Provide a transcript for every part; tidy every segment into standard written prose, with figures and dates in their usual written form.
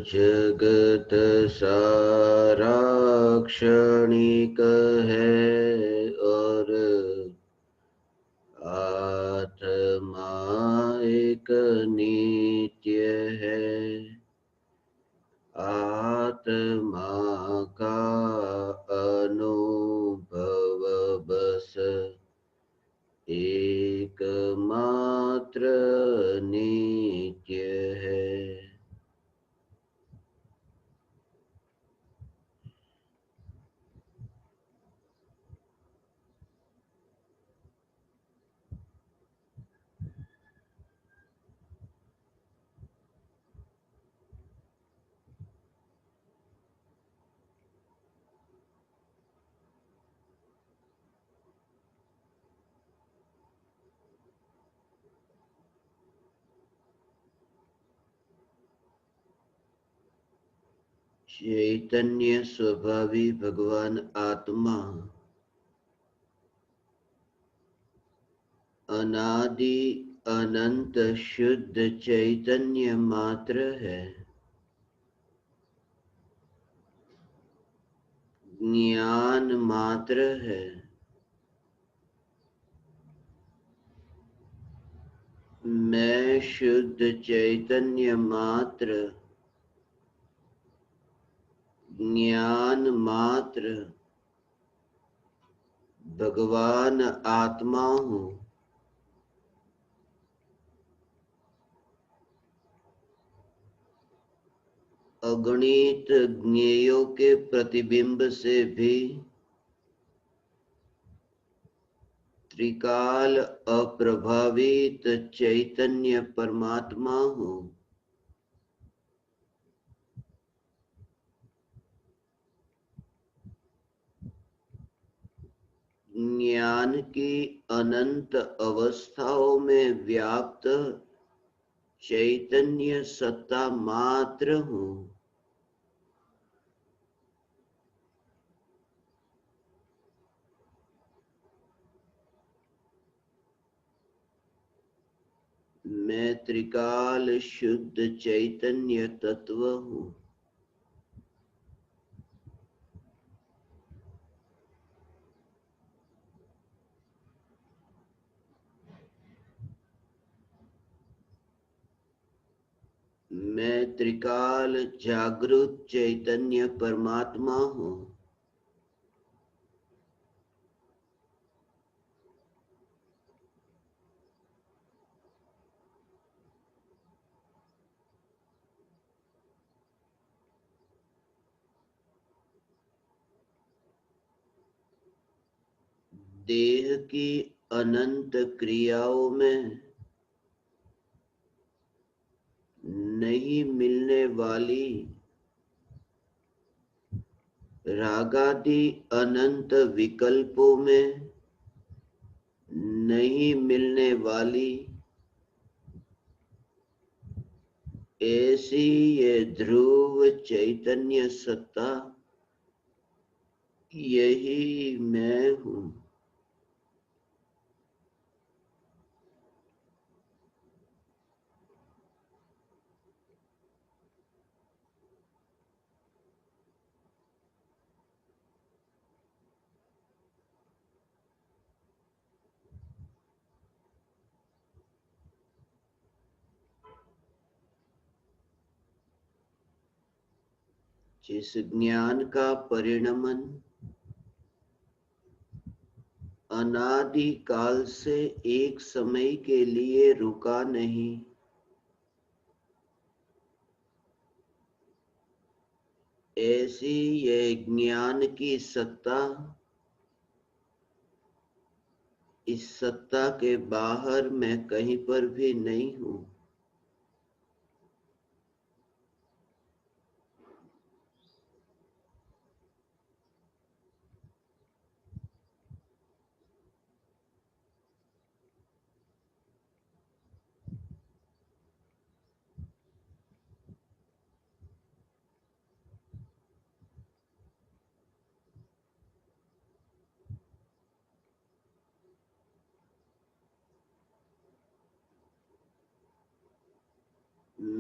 जगत सारा क्षणिक है और आत्मा एक नित्य है। आत्मा का अनुभव बस एकमात्र नित्य है। चैतन्य स्वभावी भगवान आत्मा अनादि अनंत शुद्ध चैतन्य मात्र है। ज्ञान मात्र है। मैं शुद्ध चैतन्य मात्र, ज्ञान मात्र भगवान आत्मा हूँ। अगणित ज्ञेयों के प्रतिबिंब से भी त्रिकाल अप्रभावित चैतन्य परमात्मा हूँ। ज्ञान की अनंत अवस्थाओं में व्याप्त चैतन्य सत्ता मात्र हूँ। मैं त्रिकाल शुद्ध चैतन्य तत्व हूँ। मैं त्रिकाल जागृत चैतन्य परमात्मा हूँ। देह की अनंत क्रियाओं में नहीं मिलने वाली रागादि अनंत विकल्पों में नहीं मिलने वाली ऐसी ये ध्रुव चैतन्य सत्ता, यही मैं हूँ। जिस ज्ञान का परिणमन अनादि काल से एक समय के लिए रुका नहीं, ऐसी यह ज्ञान की सत्ता इस सत्ता के बाहर मैं कहीं पर भी नहीं हूँ।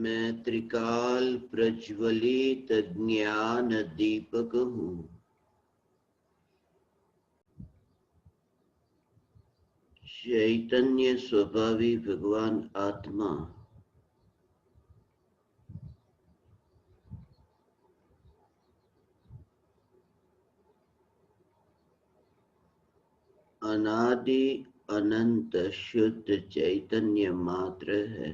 मैं त्रिकाल प्रज्वलित ज्ञान दीपक हूँ। चैतन्य स्वभावी भगवान आत्मा अनादि अनंत शुद्ध चैतन्य मात्र है।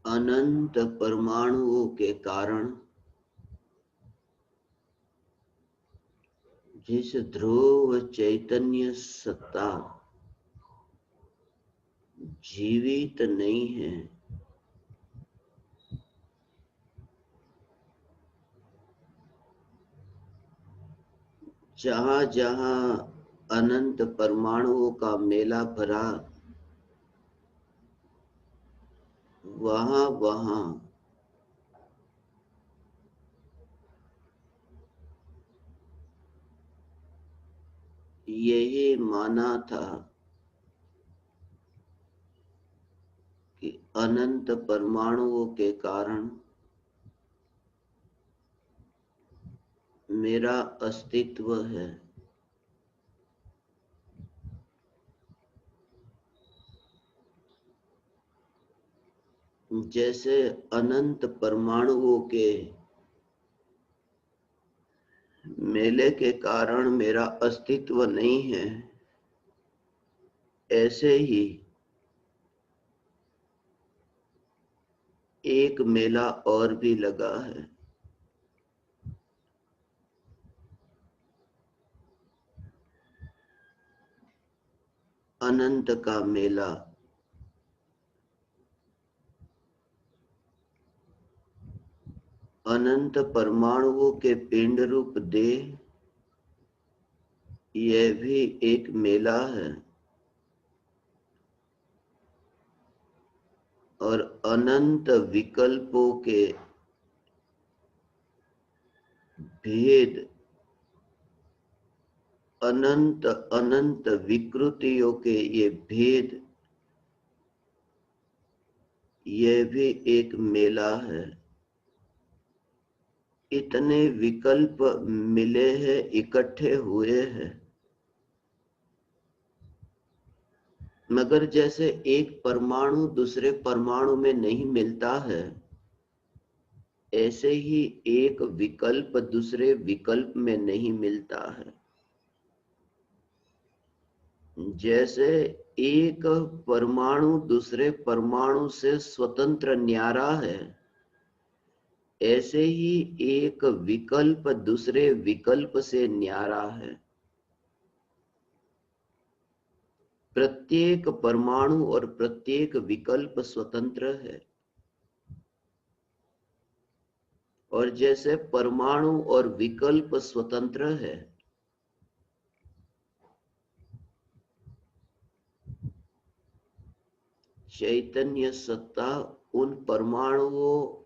अनंत परमाणुओं के कारण जिस ध्रुव चैतन्य सत्ता जीवित नहीं है, जहां जहां अनंत परमाणुओं का मेला भरा, वहां वहां यही माना था कि अनंत परमाणुओं के कारण मेरा अस्तित्व है। जैसे अनंत परमाणुओं के मेले के कारण मेरा अस्तित्व नहीं है, ऐसे ही एक मेला और भी लगा है। अनंत का मेला। अनंत परमाणुओं के पिंड रूप देह, यह भी एक मेला है। और अनंत विकल्पों के भेद, अनंत अनंत विकृतियों के ये भेद, यह भी एक मेला है। इतने विकल्प मिले हैं, इकट्ठे हुए हैं, मगर जैसे एक परमाणु दूसरे परमाणु में नहीं मिलता है, ऐसे ही एक विकल्प दूसरे विकल्प में नहीं मिलता है। जैसे एक परमाणु दूसरे परमाणु से स्वतंत्र न्यारा है, ऐसे ही एक विकल्प दूसरे विकल्प से न्यारा है। प्रत्येक परमाणु और प्रत्येक विकल्प स्वतंत्र है। और जैसे परमाणु और विकल्प स्वतंत्र है, चैतन्य सत्ता उन परमाणुओं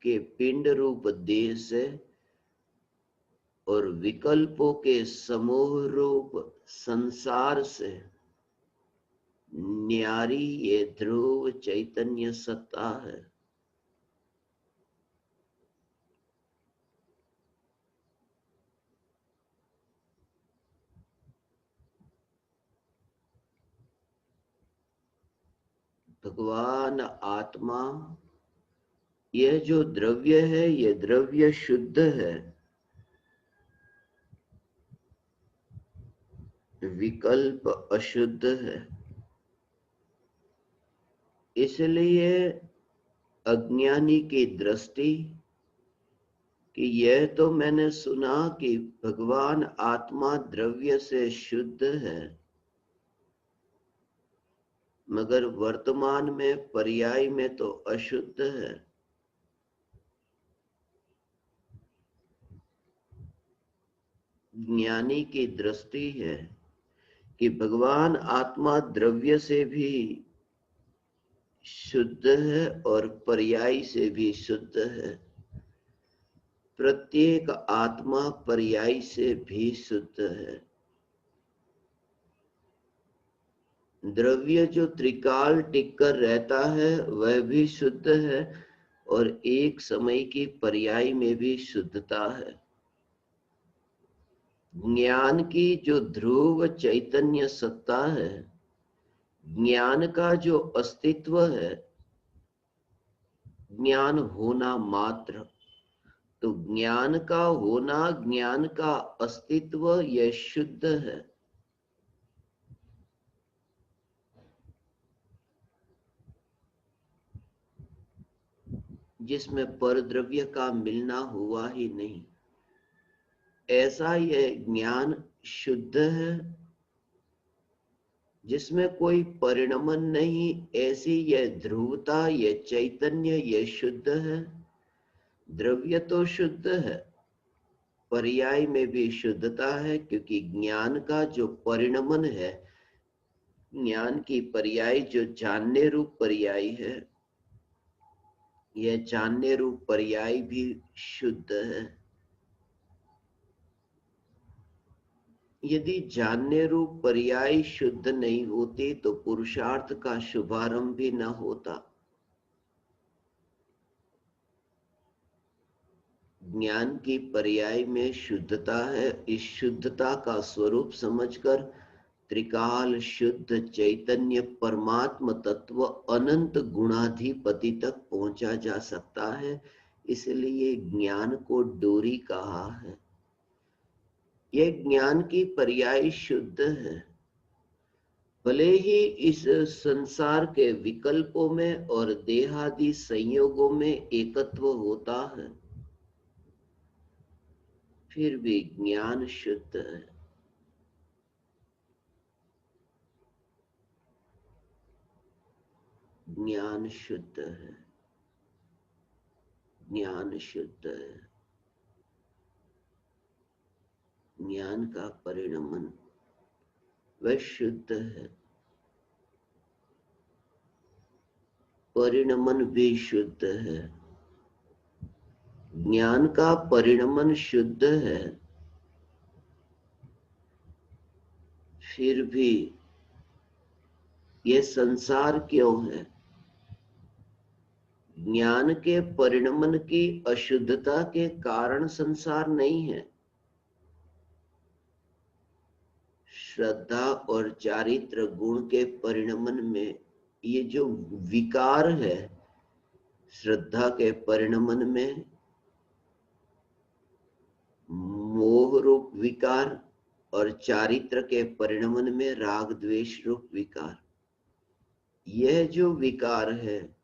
के पिंड रूप देह से और विकल्पों के समूह रूप संसार से न्यारी ये ध्रुव चैतन्य सत्ता है। भगवान आत्मा, यह जो द्रव्य है, यह द्रव्य शुद्ध है, विकल्प अशुद्ध है। इसलिए अज्ञानी की दृष्टि कि यह तो मैंने सुना कि भगवान आत्मा द्रव्य से शुद्ध है, मगर वर्तमान में पर्याय में तो अशुद्ध है। ज्ञानी की दृष्टि है कि भगवान आत्मा द्रव्य से भी शुद्ध है और पर्याय से भी शुद्ध है। प्रत्येक आत्मा पर्याय से भी शुद्ध है। द्रव्य जो त्रिकाल टिककर रहता है वह भी शुद्ध है और एक समय की पर्याय में भी शुद्धता है। ज्ञान की जो ध्रुव चैतन्य सत्ता है, ज्ञान का जो अस्तित्व है, ज्ञान होना मात्र, तो ज्ञान का होना, ज्ञान का अस्तित्व, यह शुद्ध है। जिसमें परद्रव्य का मिलना हुआ ही नहीं, ऐसा यह ज्ञान शुद्ध है। जिसमें कोई परिणमन नहीं, ऐसी यह ध्रुवता, यह चैतन्य, यह शुद्ध है। द्रव्य तो शुद्ध है, पर्याय में भी शुद्धता है, क्योंकि ज्ञान का जो परिणमन है, ज्ञान की पर्याय जो जानने रूप पर्याय है, यह जानने रूप पर्याय भी शुद्ध है। यदि जानने रूप पर्याय शुद्ध नहीं होती तो पुरुषार्थ का शुभारंभ भी न होता। ज्ञान की पर्याय में शुद्धता है। इस शुद्धता का स्वरूप समझकर त्रिकाल शुद्ध चैतन्य परमात्म तत्व अनंत गुणाधिपति तक पहुंचा जा सकता है। इसलिए ज्ञान को डोरी कहा है। यह ज्ञान की पर्याय शुद्ध है। भले ही इस संसार के विकल्पों में और देहादि संयोगों में एकत्व होता है, फिर भी ज्ञान शुद्ध है। ज्ञान शुद्ध है। ज्ञान शुद्ध है। ज्ञान का परिणमन वह शुद्ध है। परिणमन भी शुद्ध है। ज्ञान का परिणमन शुद्ध है, फिर भी यह संसार क्यों है? ज्ञान के परिणमन की अशुद्धता के कारण संसार नहीं है। श्रद्धा और चारित्र गुण के परिणमन में ये जो विकार है, श्रद्धा के परिणमन में मोह रूप विकार और चारित्र के परिणमन में राग द्वेष रूप विकार, यह जो विकार है,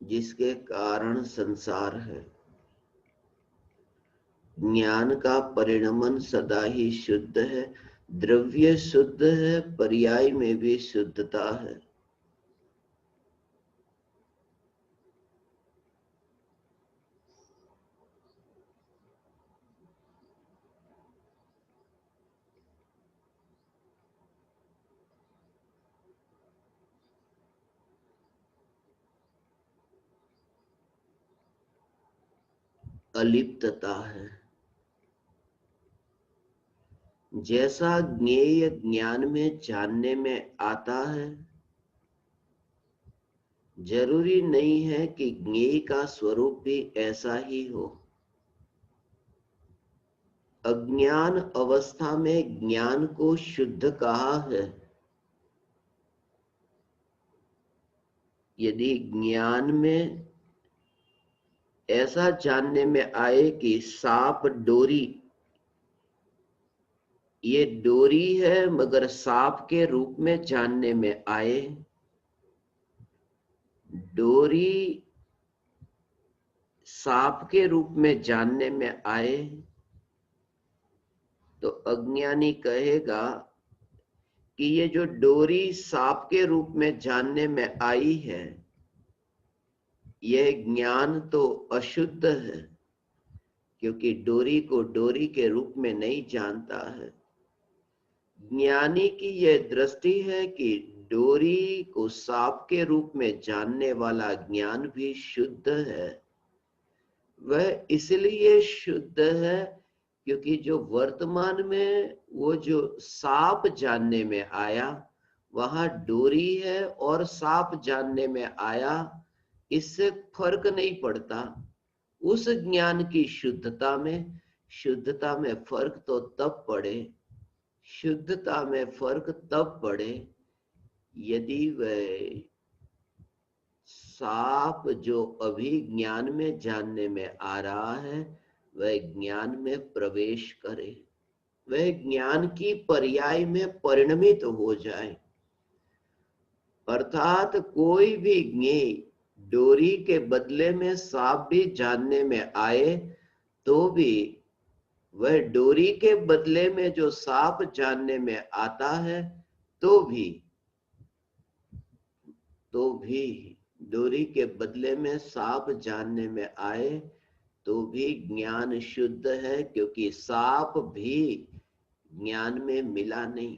जिसके कारण संसार है। ज्ञान का परिणमन सदा ही शुद्ध है। द्रव्य शुद्ध है, पर्याय में भी शुद्धता है। अलिप्तता है। जैसा ज्ञेय ज्ञान में जानने में आता है, जरूरी नहीं है कि ज्ञेय का स्वरूप भी ऐसा ही हो। अज्ञान अवस्था में ज्ञान को शुद्ध कहा है। यदि ज्ञान में ऐसा जानने में आए कि सांप डोरी, ये डोरी है, मगर सांप के रूप में जानने में आए, डोरी सांप के रूप में जानने में आए, तो अज्ञानी कहेगा कि ये जो डोरी सांप के रूप में जानने में आई है, यह ज्ञान तो अशुद्ध है, क्योंकि डोरी को डोरी के रूप में नहीं जानता है। ज्ञानी की यह दृष्टि है कि डोरी को सांप के रूप में जानने वाला ज्ञान भी शुद्ध है। वह इसलिए शुद्ध है क्योंकि जो वर्तमान में वो जो सांप जानने में आया, वहां डोरी है और सांप जानने में आया, इससे फर्क नहीं पड़ता। उस ज्ञान की शुद्धता में फर्क तो तब पड़े, शुद्धता में फर्क तब पड़े यदि वह सांप जो अभी ज्ञान में जानने में आ रहा है वह ज्ञान में प्रवेश करे, वह ज्ञान की पर्याय में परिणमित हो जाए। अर्थात कोई भी ज्ञेय डोरी के बदले में सांप भी जानने में आए तो भी वह डोरी के बदले में जो सांप जानने में आता है तो भी डोरी के बदले में सांप जानने में आए तो भी ज्ञान शुद्ध है, क्योंकि सांप भी ज्ञान में मिला नहीं।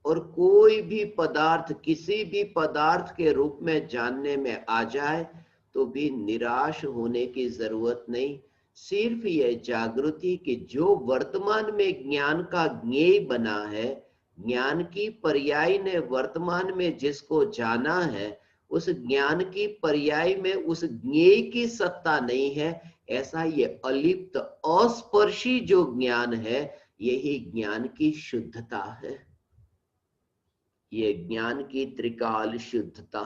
और कोई भी पदार्थ किसी भी पदार्थ के रूप में जानने में आ जाए तो भी निराश होने की जरूरत नहीं। सिर्फ यह जागृति कि जो वर्तमान में ज्ञान का ज्ञेय बना है, ज्ञान की पर्याय ने वर्तमान में जिसको जाना है, उस ज्ञान की पर्याय में उस ज्ञेय की सत्ता नहीं है। ऐसा ये अलिप्त अस्पर्शी जो ज्ञान है, यही ज्ञान की शुद्धता है, ये ज्ञान की त्रिकाल शुद्धता।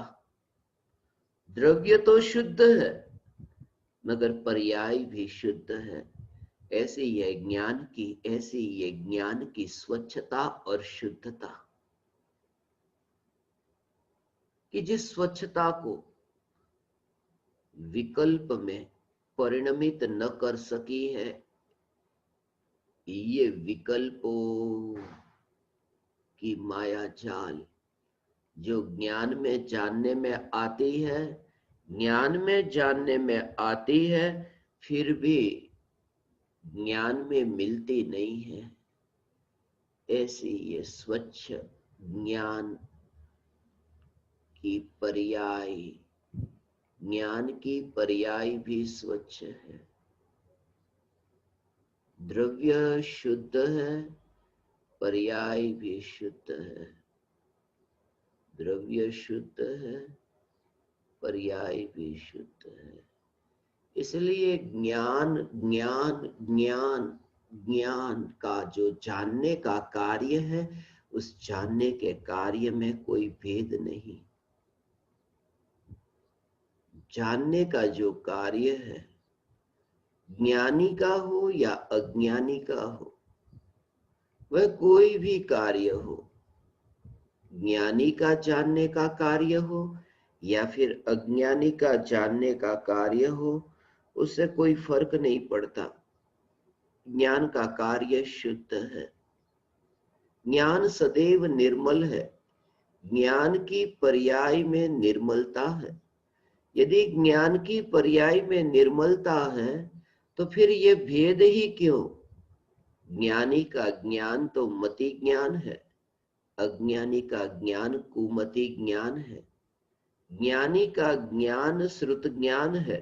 द्रव्य तो शुद्ध है मगर पर्याय भी शुद्ध है। ऐसी ये ज्ञान की स्वच्छता और शुद्धता, कि जिस स्वच्छता को विकल्प में परिणमित न कर सकी है, ये विकल्पों की माया जाल जो ज्ञान में जानने में आती है, फिर भी ज्ञान में मिलती नहीं है। ऐसी ये स्वच्छ ज्ञान की पर्याय, ज्ञान की पर्याय भी स्वच्छ है। द्रव्य शुद्ध है, पर्याय भी शुद्ध है। द्रव्य शुद्ध है, पर्याय भी शुद्ध है। इसलिए ज्ञान का जो जानने का कार्य है, उस जानने के कार्य में कोई भेद नहीं। जानने का जो कार्य है, ज्ञानी का हो या अज्ञानी का हो, वह कोई भी कार्य हो, ज्ञानी का जानने का कार्य हो या फिर अज्ञानी का जानने का कार्य हो, उससे कोई फर्क नहीं पड़ता। ज्ञान का कार्य शुद्ध है। ज्ञान सदैव निर्मल है। ज्ञान की पर्याय में निर्मलता है। यदि ज्ञान की पर्याय में निर्मलता है तो फिर ये भेद ही क्यों? ज्ञानी का ज्ञान तो मति ज्ञान है, अज्ञानी का ज्ञान कुमति ज्ञान है। ज्ञानी का ज्ञान श्रुत ज्ञान है,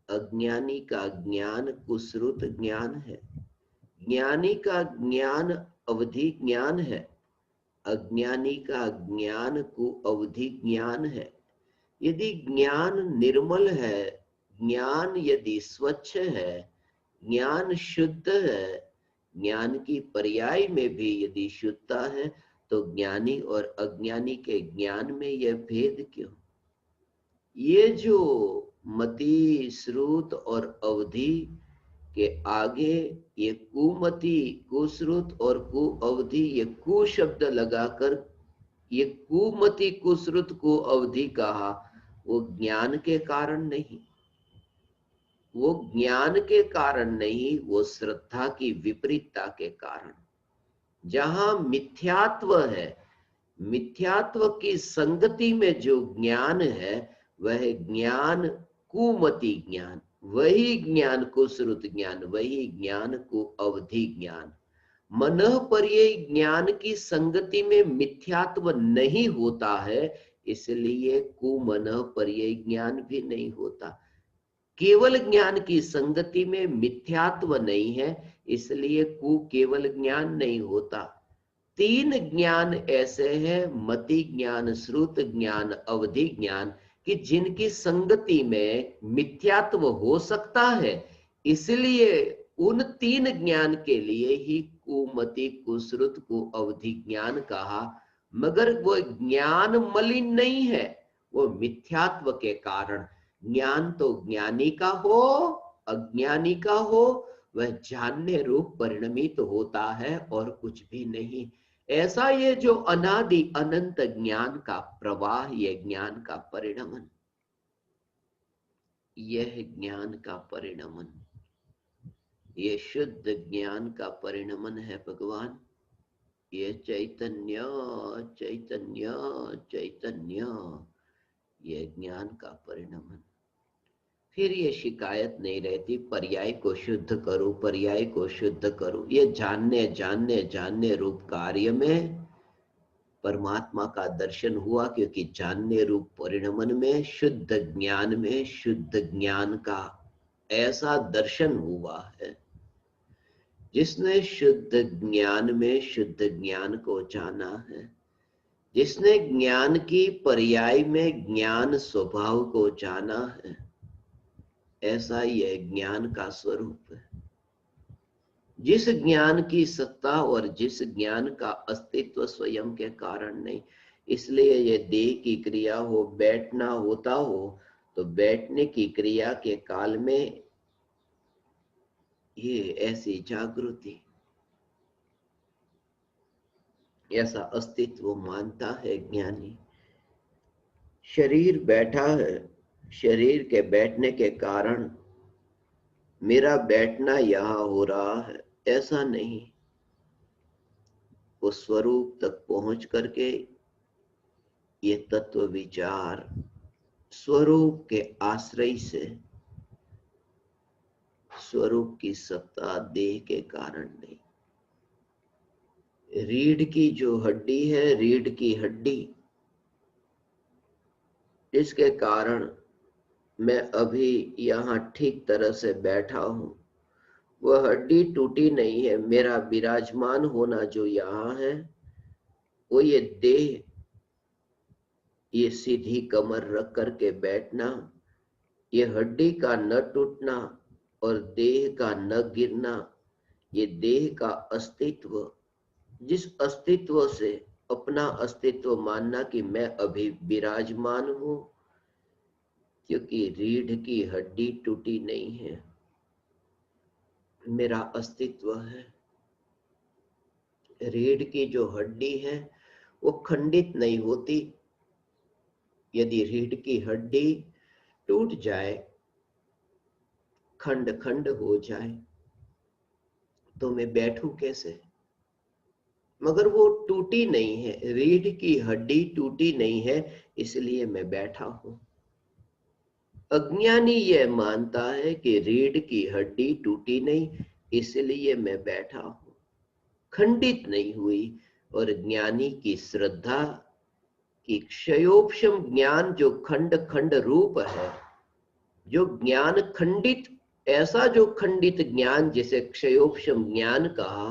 अज्ञानी का ज्ञान कुश्रुत ज्ञान है। ज्ञानी का ज्ञान अवधि ज्ञान है, अज्ञानी का ज्ञान कुअवधि ज्ञान है। यदि ज्ञान निर्मल है, ज्ञान यदि स्वच्छ है, ज्ञान शुद्ध है, ज्ञान की पर्याय में भी यदि शुद्धता है, तो ज्ञानी और अज्ञानी के ज्ञान में यह भेद क्यों? ये जो मति, श्रुत और अवधि के आगे ये कुमति, कुश्रुत और कुअवधि, ये कु शब्द लगाकर ये कुमति, कुश्रुत, कुअवधि कहा, वो ज्ञान के कारण नहीं, वो ज्ञान के कारण नहीं, वो श्रद्धा की विपरीतता के कारण। जहां मिथ्यात्व है, मिथ्यात्व की संगति में जो ज्ञान है, वह ज्ञान कुमति ज्ञान, वही ज्ञान कुश्रुत ज्ञान, वही ज्ञान कुअवधि ज्ञान, मनः पर्यय ज्ञान की संगति में मिथ्यात्व नहीं होता है, इसलिए कुमनः पर्यय ज्ञान भी नहीं होता। केवल ज्ञान की संगति में मिथ्यात्व नहीं है, इसलिए कु केवल ज्ञान नहीं होता। तीन ज्ञान ऐसे हैं, मति ज्ञान, श्रुत ज्ञान, अवधि ज्ञान, कि जिनकी संगति में मिथ्यात्व हो सकता है, इसलिए उन तीन ज्ञान के लिए ही कुमति, कुश्रुत, को अवधि ज्ञान कहा। मगर वो ज्ञान मलिन नहीं है, वो मिथ्यात्व के कारण। ज्ञान तो ज्ञानी का हो, अज्ञानी का हो, वह जानने रूप परिणमित होता है और कुछ भी नहीं। ऐसा ये जो अनादि अनंत ज्ञान का प्रवाह, यह ज्ञान का परिणमन, यह ज्ञान का परिणमन, ये शुद्ध ज्ञान का परिणमन है भगवान। ये चैतन्य चैतन्य चैतन्य, ये ज्ञान का परिणमन। फिर ये शिकायत नहीं रहती पर्याय को शुद्ध करो, पर्याय को शुद्ध करो। ये जानने जानने जानने रूप कार्य में परमात्मा का दर्शन हुआ, क्योंकि जानने रूप परिणमन में, शुद्ध ज्ञान में, शुद्ध ज्ञान का ऐसा दर्शन हुआ है। जिसने शुद्ध ज्ञान में शुद्ध ज्ञान को जाना है, जिसने ज्ञान की पर्याय में ज्ञान स्वभाव को जाना है, ऐसा यह ज्ञान का स्वरूप है। जिस ज्ञान की सत्ता और जिस ज्ञान का अस्तित्व स्वयं के कारण नहीं, इसलिए ये देह की क्रिया हो, बैठना होता हो, तो बैठने की क्रिया के काल में ये ऐसी जागृति, ऐसा अस्तित्व मानता है ज्ञानी। शरीर बैठा है, शरीर के बैठने के कारण मेरा बैठना यहां हो रहा है, ऐसा नहीं। उस स्वरूप तक पहुंच करके ये तत्व विचार स्वरूप के आश्रय से, स्वरूप की सत्ता देह के कारण नहीं। रीढ़ की जो हड्डी है, रीढ़ की हड्डी, इसके कारण मैं अभी यहाँ ठीक तरह से बैठा हूं, वह हड्डी टूटी नहीं है। मेरा विराजमान होना जो यहाँ है, वो ये देह, ये सीधी कमर रख करके बैठना, ये हड्डी का न टूटना और देह का न गिरना, ये देह का अस्तित्व, जिस अस्तित्व से अपना अस्तित्व मानना कि मैं अभी विराजमान हूं, क्योंकि रीढ़ की हड्डी टूटी नहीं है, मेरा अस्तित्व है। रीढ़ की जो हड्डी है वो खंडित नहीं होती। यदि रीढ़ की हड्डी टूट जाए, खंड खंड हो जाए, तो मैं बैठूं कैसे? मगर वो टूटी नहीं है, रीढ़ की हड्डी टूटी नहीं है, इसलिए मैं बैठा हूं। अज्ञानी यह मानता है कि रीढ़ की हड्डी टूटी नहीं, इसलिए मैं बैठा हूं, खंडित नहीं हुई। और ज्ञानी की श्रद्धा कि क्षयोपशम ज्ञान जो खंड खंड रूप है, जो ज्ञान खंडित, ऐसा जो खंडित ज्ञान जिसे क्षयोपशम ज्ञान कहा,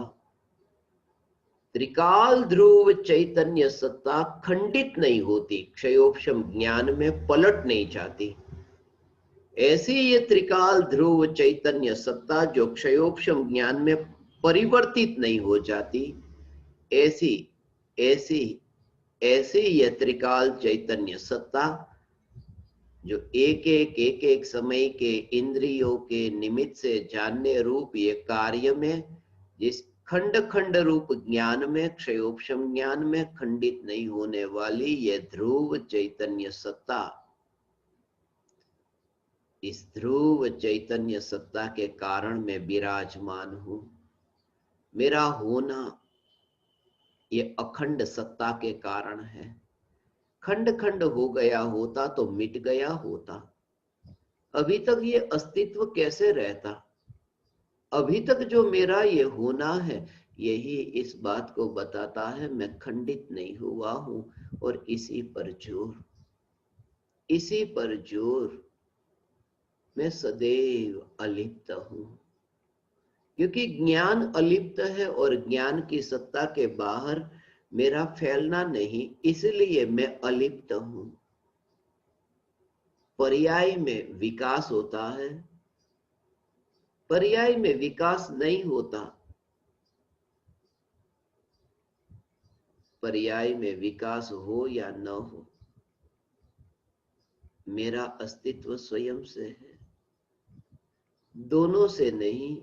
त्रिकाल ध्रुव चैतन्य सत्ता खंडित नहीं होती, क्षयोपशम ज्ञान में पलट नहीं जाती। ऐसी ये त्रिकाल ध्रुव चैतन्य सत्ता जो क्षयोपशम ज्ञान में परिवर्तित नहीं हो जाती, ऐसी ऐसी ऐसी यह त्रिकाल चैतन्य सत्ता जो एक एक समय के इंद्रियों के निमित्त से जानने रूप ये कार्य में, जिस खंड खंड रूप ज्ञान में, क्षयोपशम ज्ञान में खंडित नहीं होने वाली ये ध्रुव चैतन्य सत्ता, इस ध्रुव चैतन्य सत्ता के कारण मैं विराजमान हूं। मेरा होना ये अखंड सत्ता के कारण है। खंड खंड हो गया होता तो मिट गया होता, अभी तक ये अस्तित्व कैसे रहता? अभी तक जो मेरा ये होना है, यही इस बात को बताता है मैं खंडित नहीं हुआ हूं, और इसी पर जोर मैं सदैव अलिप्त हूं, क्योंकि ज्ञान अलिप्त है और ज्ञान की सत्ता के बाहर मेरा फैलना नहीं, इसलिए मैं अलिप्त हूं। पर्याय में विकास होता है, पर्याय में विकास नहीं होता। पर्याय में विकास हो या न हो, मेरा अस्तित्व स्वयं से है, दोनों से नहीं।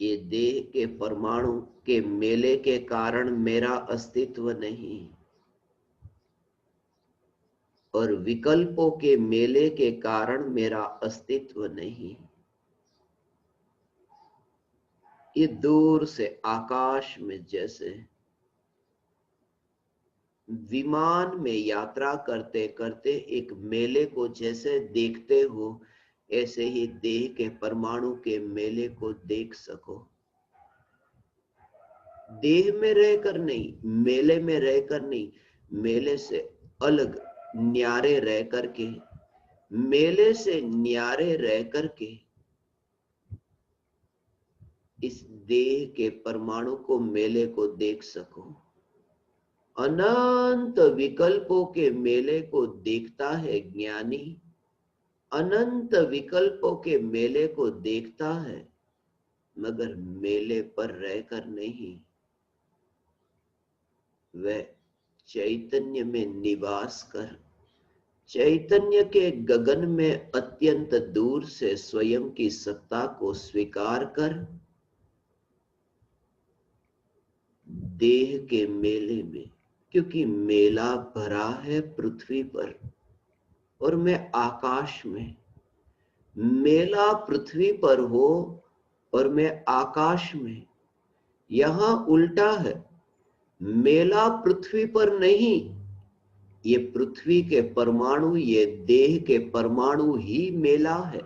ये देह के परमाणु के मेले के कारण मेरा अस्तित्व नहीं, और विकल्पों के मेले के कारण मेरा अस्तित्व नहीं। ये दूर से आकाश में जैसे विमान में यात्रा करते करते एक मेले को जैसे देखते हो, ऐसे ही देह के परमाणु के मेले को देख सको। देह में रहकर नहीं, मेले में रहकर नहीं, मेले से अलग न्यारे रह करके, मेले से न्यारे रह करके इस देह के परमाणु को, मेले को देख सको। अनंत विकल्पों के मेले को देखता है ज्ञानी, अनंत विकल्पों के मेले को देखता है, मगर मेले पर रहकर नहीं। वह चैतन्य में निवास कर, चैतन्य के गगन में अत्यंत दूर से स्वयं की सत्ता को स्वीकार कर, देह के मेले में, क्योंकि मेला भरा है पृथ्वी पर और मैं आकाश में। मेला पृथ्वी पर हो और मैं आकाश में, यहां उल्टा है। मेला पृथ्वी पर नहीं, ये पृथ्वी के परमाणु, ये देह के परमाणु ही मेला है।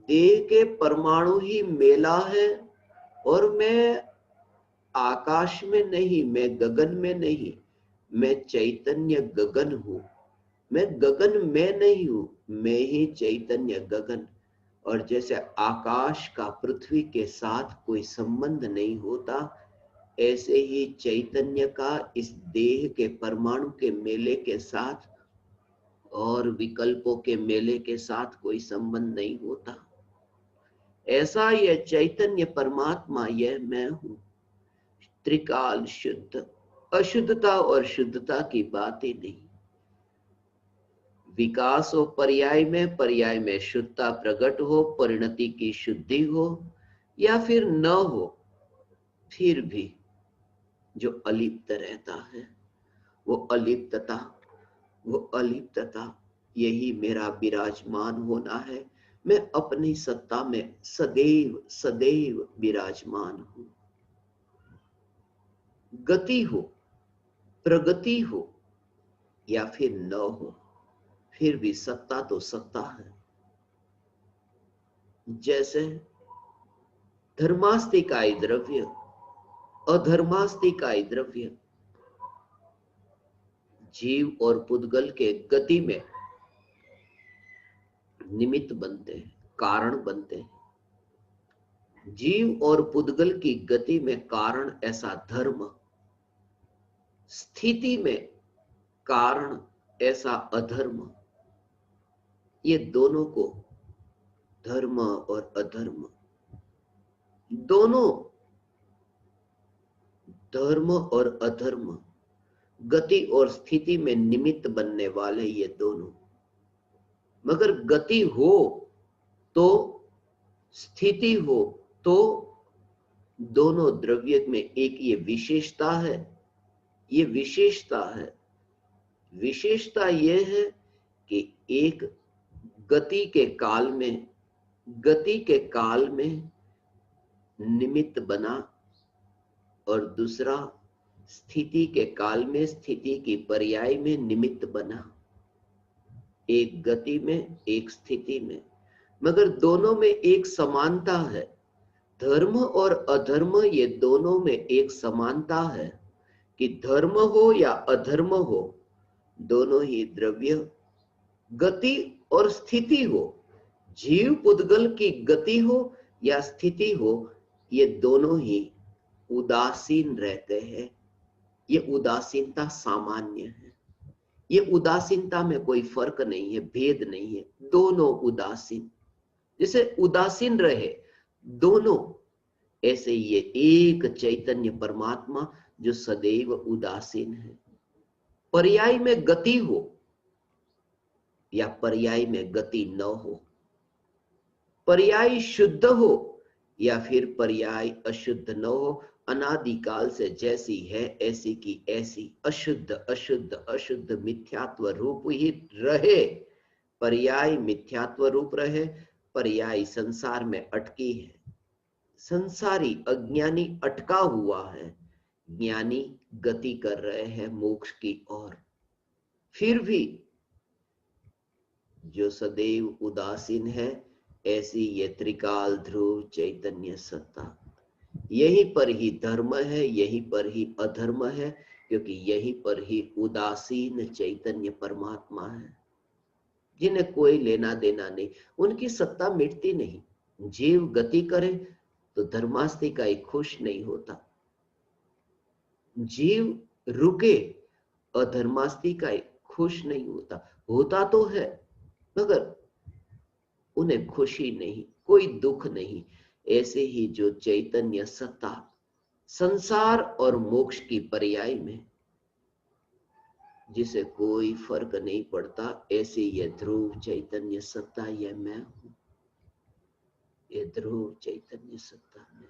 देह के परमाणु ही मेला है, और मैं आकाश में नहीं, मैं गगन में नहीं, मैं चैतन्य गगन हूं। मैं गगन में नहीं हूं, मैं ही चैतन्य गगन। और जैसे आकाश का पृथ्वी के साथ कोई संबंध नहीं होता, ऐसे ही चैतन्य का इस देह के परमाणु के मेले के साथ और विकल्पों के मेले के साथ कोई संबंध नहीं होता। ऐसा यह चैतन्य परमात्मा, यह मैं हूं, त्रिकाल शुद्ध। अशुद्धता और शुद्धता की बात ही नहीं। विकास हो पर्याय में शुद्धता प्रकट हो, परिणति की शुद्धि हो या फिर न हो, फिर भी जो अलिप्त रहता है, वो अलिप्तता यही मेरा विराजमान होना है। मैं अपनी सत्ता में सदैव सदैव विराजमान हूं। गति हो, प्रगति हो या फिर न हो, फिर भी सत्ता तो सत्ता है। जैसे धर्मास्तिकाय द्रव्य, अधर्मास्तिकाय द्रव्य जीव और पुद्गल के गति में निमित्त बनते हैं, कारण बनते हैं। जीव और पुद्गल की गति में कारण ऐसा धर्म, स्थिति में कारण ऐसा अधर्म। ये दोनों को, धर्म और अधर्म, दोनों धर्म और अधर्म, गति और स्थिति में निमित्त बनने वाले ये दोनों। मगर गति हो तो, स्थिति हो तो, दोनों द्रव्य में एक ये विशेषता है। ये विशेषता है, विशेषता ये है कि एक गति के काल में निमित्त बना, और दूसरा स्थिति के काल में, स्थिति की पर्याय में निमित्त बना। एक गति में, एक स्थिति में, मगर दोनों में एक समानता है। धर्म और अधर्म ये दोनों में एक समानता है कि धर्म हो या अधर्म हो, दोनों ही द्रव्य, गति और स्थिति हो, जीव पुद्गल की गति हो या स्थिति हो, ये दोनों ही उदासीन रहते हैं। ये उदासीनता सामान्य है। ये उदासीनता में कोई फर्क नहीं है, भेद नहीं है, दोनों उदासीन। जैसे उदासीन रहे दोनों, ऐसे ये एक चैतन्य परमात्मा जो सदैव उदासीन है। पर्याय में गति हो या पर्याय में गति न हो, पर्याय शुद्ध हो या फिर पर्याय अशुद्ध न हो, अनादिकाल से जैसी है ऐसी की ऐसी अशुद्ध अशुद्ध अशुद्ध मिथ्यात्व रूप ही रहे। पर्याय मिथ्यात्व रूप रहे, पर्याय संसार में अटकी है। संसारी अज्ञानी अटका हुआ है, ज्ञानी गति कर रहे हैं मोक्ष की ओर। फिर भी जो सदैव उदासीन है, ऐसी ये त्रिकाल ध्रुव चैतन्य सत्ता, यहीं पर ही धर्म है, यहीं पर ही अधर्म है, क्योंकि यहीं पर ही उदासीन चैतन्य परमात्मा है जिन्हें कोई लेना देना नहीं। उनकी सत्ता मिटती नहीं। जीव गति करे तो धर्मास्तिकाई खुश नहीं होता, जीव रुके अधर्मास्तिकाई खुश नहीं होता। होता तो है मगर उन्हें खुशी नहीं, कोई दुख नहीं। ऐसे ही जो चैतन्य सत्ता संसार और मोक्ष की पर्याय में, जिसे कोई फर्क नहीं पड़ता, ऐसे ये ध्रुव चैतन्य सत्ता, ये मैं हूं, ये ध्रुव चैतन्य सत्ता में,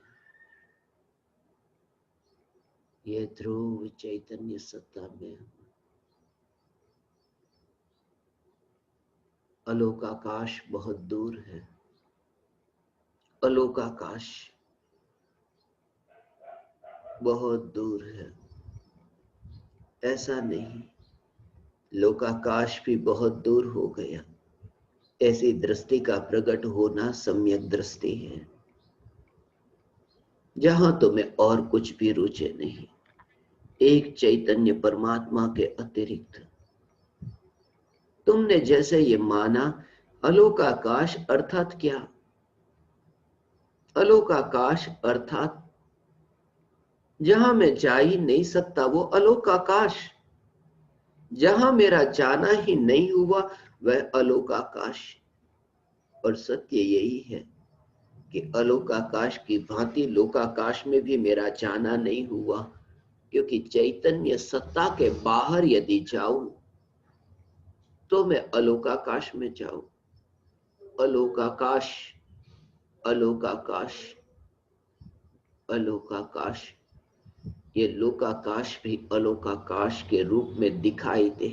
ये ध्रुव चैतन्य सत्ता में हूं। अलोक आकाश बहुत दूर है, अलोक आकाश बहुत दूर है। ऐसा नहीं, लोकाकाश भी बहुत दूर हो गया। ऐसी दृष्टि का प्रकट होना सम्यक दृष्टि है, जहां तुम्हें और कुछ भी रुचे नहीं, एक चैतन्य परमात्मा के अतिरिक्त। तुमने जैसे ये माना अलोक आकाश अर्थात क्या? अलोक आकाश अर्थात जहां मैं जा ही नहीं सकता वो अलोक आकाश, जहां मेरा जाना ही नहीं हुआ वह अलोक आकाश। और सत्य यही है कि अलोक आकाश की भांति लोकाकाश में भी मेरा जाना नहीं हुआ, क्योंकि चैतन्य सत्ता के बाहर यदि जाऊं तो मैं अलोकाकाश में जाऊं। अलोकाकाश, अलोकाकाश, अलोकाकाश, ये लोकाकाश भी अलोकाकाश के रूप में दिखाई दे,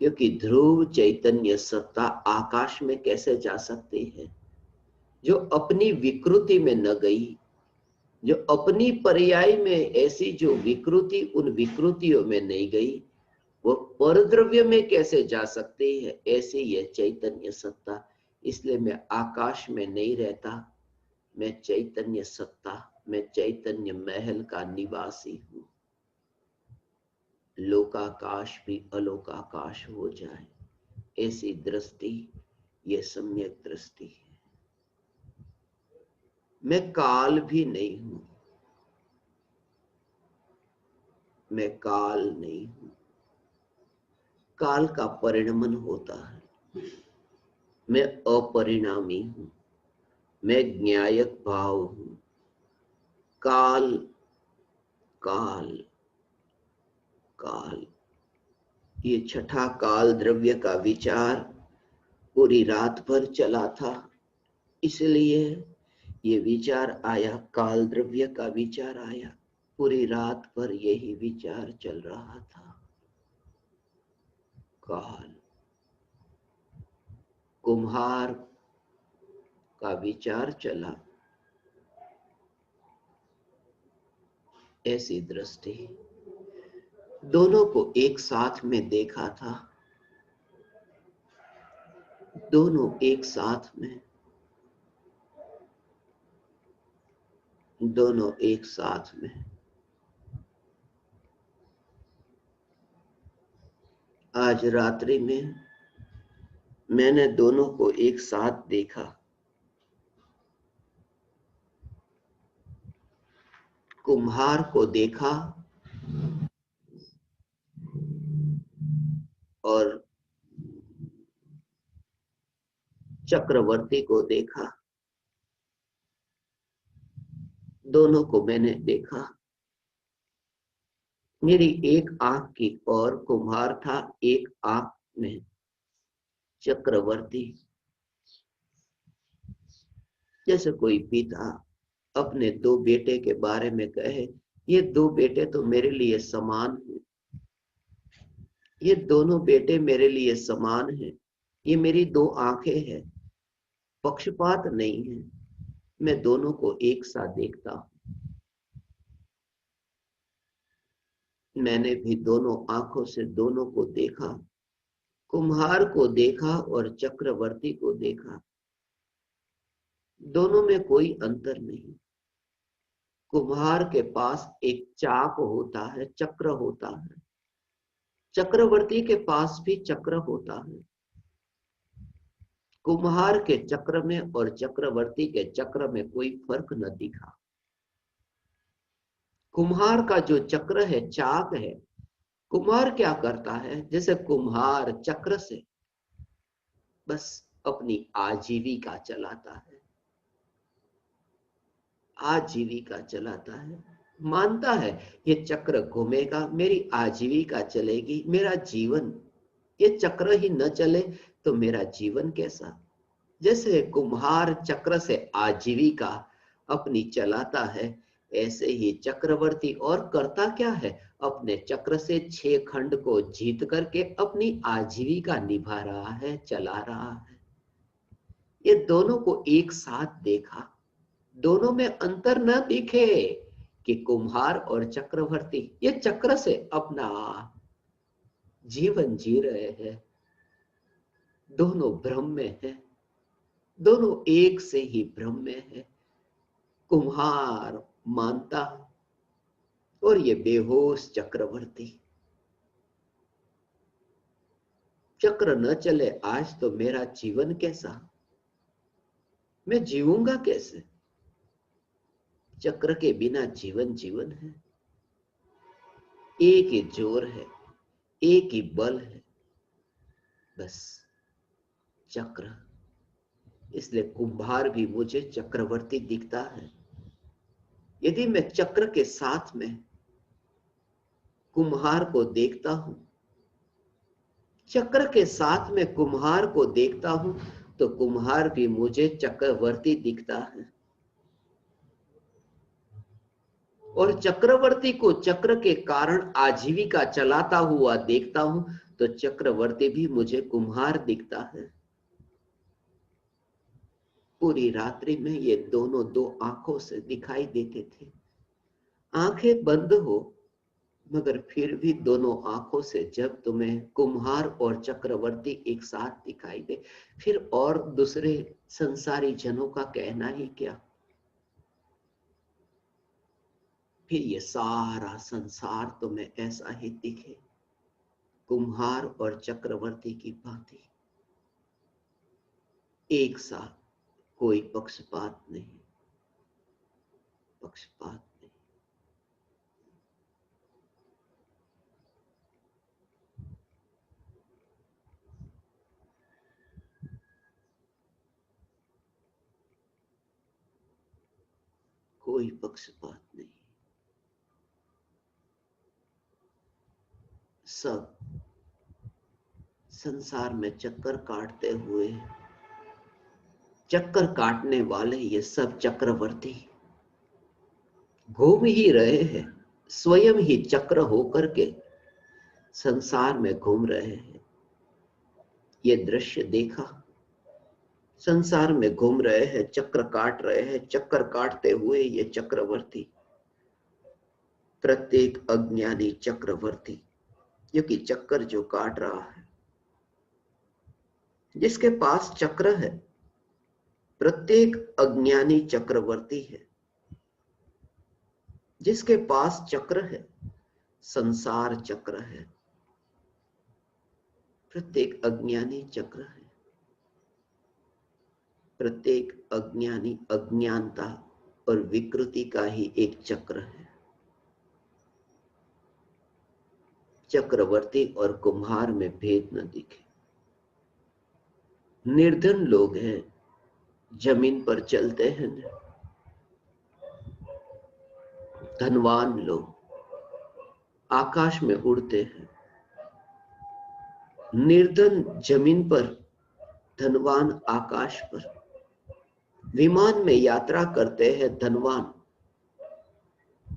क्योंकि ध्रुव चैतन्य सत्ता आकाश में कैसे जा सकती है? जो अपनी विकृति में न गई, जो अपनी पर्याय में ऐसी जो विकृति, उन विकृतियों में नहीं गई, वो परद्रव्य में कैसे जा सकती है? ऐसी ये चैतन्य सत्ता। इसलिए मैं आकाश में नहीं रहता, मैं चैतन्य सत्ता, मैं चैतन्य महल का निवासी हूं। लोकाकाश भी अलोकाकाश हो जाए, ऐसी दृष्टि ये सम्यक दृष्टि है। मैं काल भी नहीं हूं, मैं काल नहीं हूं। काल का परिणमन होता है, मैं अपरिणामी हूं, मैं ज्ञायक भाव हूं। काल, काल, काल, ये छठा काल द्रव्य का विचार पूरी रात भर चला था, इसलिए ये विचार आया, काल द्रव्य का विचार आया। पूरी रात भर यही विचार चल रहा था। काल, कुम्हार का विचार चला, ऐसी दृष्टि। दोनों को एक साथ में देखा था, दोनों एक साथ में। दोनों एक साथ में। आज रात्रि में मैंने दोनों को एक साथ देखा। कुम्हार को देखा और चक्रवर्ती को देखा। दोनों को मैंने देखा। मेरी एक आंख की ओर कुम्हार था, एक आंख में चक्रवर्ती। जैसे कोई पिता अपने दो बेटे के बारे में कहे, ये दो बेटे तो मेरे लिए समान हैं, ये दोनों बेटे मेरे लिए समान हैं, ये मेरी दो आंखें हैं, पक्षपात नहीं है, मैं दोनों को एक साथ देखता हूं। मैंने भी दोनों आंखों से दोनों को देखा, कुम्हार को देखा और चक्रवर्ती को देखा। दोनों में कोई अंतर नहीं। कुम्हार के पास एक चाक होता है, चक्र होता है, चक्रवर्ती के पास भी चक्र होता है। कुम्हार के चक्र में और चक्रवर्ती के चक्र में कोई फर्क न दिखा। कुम्हार का जो चक्र है, चाक है, कुम्हार क्या करता है, जैसे कुम्हार चक्र से बस अपनी आजीविका चलाता है, आजीविका चलाता है, मानता है ये चक्र घूमेगा, मेरी आजीविका चलेगी, मेरा जीवन, ये चक्र ही न चले तो मेरा जीवन कैसा। जैसे कुम्हार चक्र से आजीविका अपनी चलाता है, ऐसे ही चक्रवर्ती और करता क्या है, अपने चक्र से 6 खंड को जीत करके अपनी आजीविका निभा रहा है, चला रहा है। ये दोनों को एक साथ देखा, दोनों में अंतर न दिखे कि कुम्हार और चक्रवर्ती ये चक्र से अपना जीवन जी रहे हैं, दोनों भ्रम में है, दोनों एक से ही भ्रम में है। कुम्हार मानता और ये बेहोश चक्रवर्ती। चक्र न चले आज तो मेरा जीवन कैसा, मैं जीऊंगा कैसे। चक्र के बिना जीवन जीवन है, एक ही जोर है, एक ही बल है, बस चक्र। इसलिए कुम्हार भी मुझे चक्रवर्ती दिखता है। यदि मैं चक्र के साथ में कुम्हार को देखता हूं, चक्र के साथ में कुम्हार को देखता हूं, तो कुम्हार भी मुझे चक्रवर्ती दिखता है। और चक्रवर्ती को चक्र के कारण आजीविका चलाता हुआ देखता हूं, तो चक्रवर्ती भी मुझे कुम्हार दिखता है। पूरी रात्रि में ये दोनों दो आंखों से दिखाई देते थे। आंखें बंद हो मगर फिर भी दोनों आंखों से जब तुम्हें कुम्हार और चक्रवर्ती एक साथ दिखाई दे, फिर और दूसरे संसारी जनों का कहना ही क्या। फिर ये सारा संसार तुम्हें ऐसा ही दिखे, कुम्हार और चक्रवर्ती की भांति एक साथ, कोई पक्षपात नहीं, पक्षपात नहीं। कोई पक्षपात नहीं। सब संसार में चक्कर काटते हुए, चक्कर काटने वाले ये सब चक्रवर्ती घूम ही रहे हैं, स्वयं ही चक्र होकर के संसार में घूम रहे हैं। ये दृश्य देखा, संसार में घूम रहे हैं, चक्र काट रहे हैं, चक्कर काटते हुए ये चक्रवर्ती, प्रत्येक अज्ञानी चक्रवर्ती, क्योंकि चक्कर जो काट रहा है, जिसके पास चक्र है, प्रत्येक अज्ञानी चक्रवर्ती है। जिसके पास चक्र है, संसार चक्र है, प्रत्येक अज्ञानी चक्र है। प्रत्येक अज्ञानी अज्ञानता और विकृति का ही एक चक्र है। चक्रवर्ती और कुम्हार में भेद न दिखे। निर्धन लोग हैं, जमीन पर चलते हैं। धनवान लोग आकाश में उड़ते हैं। निर्धन जमीन पर, धनवान आकाश पर। विमान में यात्रा करते हैं धनवान,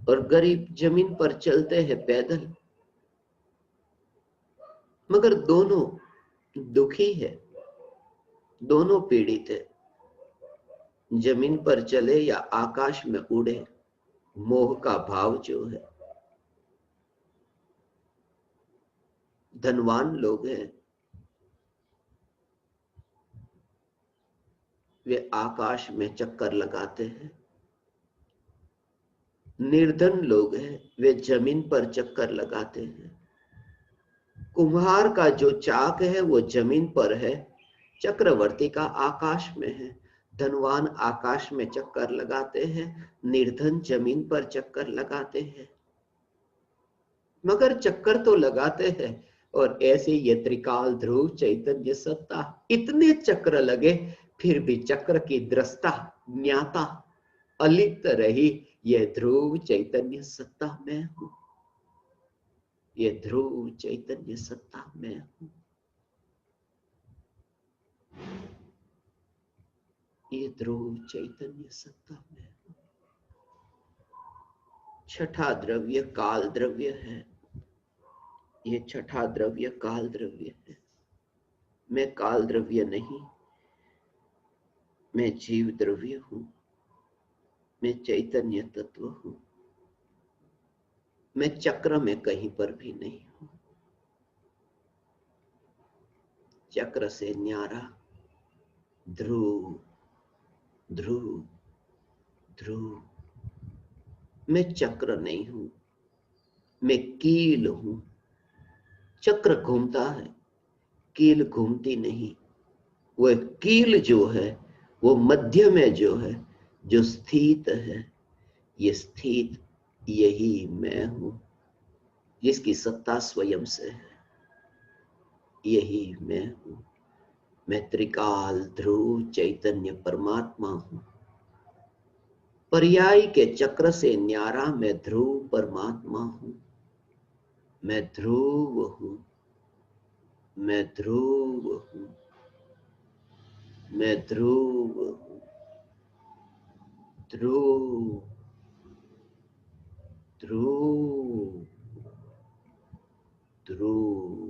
और गरीब जमीन पर चलते हैं पैदल। मगर दोनों दुखी है, दोनों पीड़ित है। जमीन पर चले या आकाश में उड़े, मोह का भाव जो है। धनवान लोग हैं, वे आकाश में चक्कर लगाते हैं। निर्धन लोग हैं, वे जमीन पर चक्कर लगाते हैं। कुम्हार का जो चाक है वो जमीन पर है, चक्रवर्ती का आकाश में है। धनवान आकाश में चक्कर लगाते हैं, निर्धन जमीन पर चक्कर लगाते हैं। मगर चक्कर तो लगाते हैं, और ऐसे ये त्रिकाल ध्रुव चैतन्य सत्ता, इतने चक्र लगे फिर भी चक्र की दृष्टा ज्ञाता अलिप्त रही। यह ध्रुव चैतन्य सत्ता मैं हूं, ये ध्रुव चैतन्य सत्ता मैं हूं, ये ध्रुव चैतन्य सत्ता में। छठा द्रव्य काल द्रव्य है। ये छठा द्रव्य काल द्रव्य है। मैं काल द्रव्य नहीं, मैं जीव द्रव्य हूं, मैं चैतन्य तत्व हूं। मैं चक्र में कहीं पर भी नहीं हूं। चक्र से न्यारा ध्रुव ध्रुव ध्रुव। मैं चक्र नहीं हूं, मैं कील हूं। चक्र घूमता है, कील घूमती नहीं। वह कील जो है, वो मध्य में जो है, जो स्थित है, ये स्थित यही मैं हूं, जिसकी सत्ता स्वयं से है। यही मैं हूं। मैं त्रिकाल ध्रुव चैतन्य परमात्मा हूं। पर्याय के चक्र से न्यारा मैं ध्रुव परमात्मा हूं। मैं ध्रुव हूं, मैं ध्रुव हूं, मैं ध्रुव हूं। ध्रुव ध्रुव ध्रुव